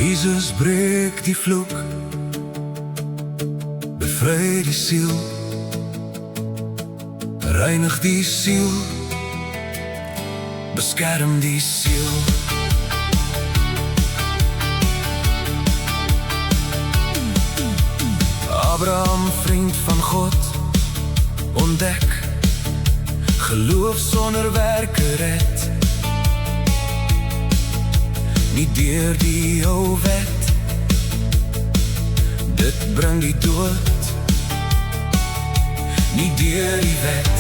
Jesus breek die vloek, bevry die siel, reinig die siel, beskerm die siel. Abraham, vriend van God, ontdek, geloof sonder werke red. Nie deur die ou wet, dit bring die dood. Nie deur die wet,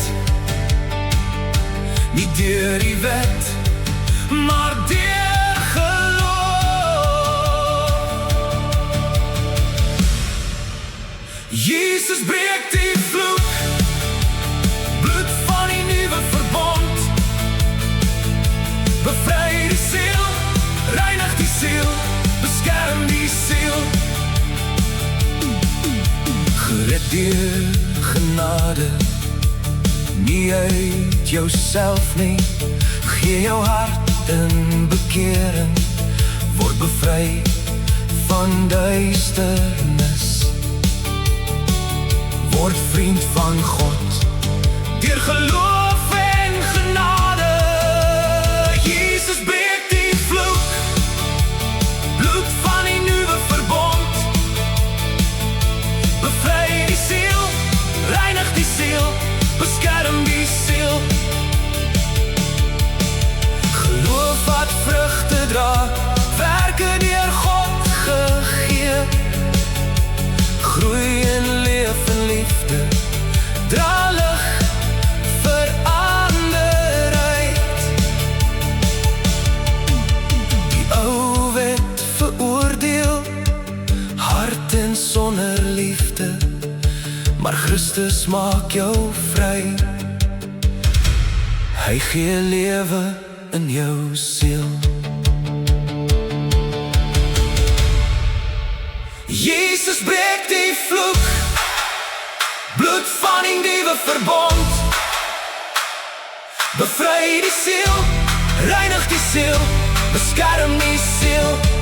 nie deur die wet, maar deur geloof. Jesus breek die vloek, bloed van die nuwe verbond, bevry die siel, reinig die siel, beskerm die siel. Gered deur genade, nie uit jouself nie, gee jou hart in bekering, word bevry van duisternis, word vriend van God, deur geloof en genade. Jesus breek die vloek, bloed van die nuwe verbond, bevry die siel, reinig die siel, beskerm die siel. Geloof wat vrugte dra, werke deur God gegee, groei en leef in liefde, dra lig vir ander uit. Die ou wet veroordeel, hart en sonder liefde, maar Christus maak jou vry. Hy gee lewe in jou siel. Jesus breek die vloek, bloed van die nuwe verbond, bevry die siel, reinig die siel, beskerm die siel.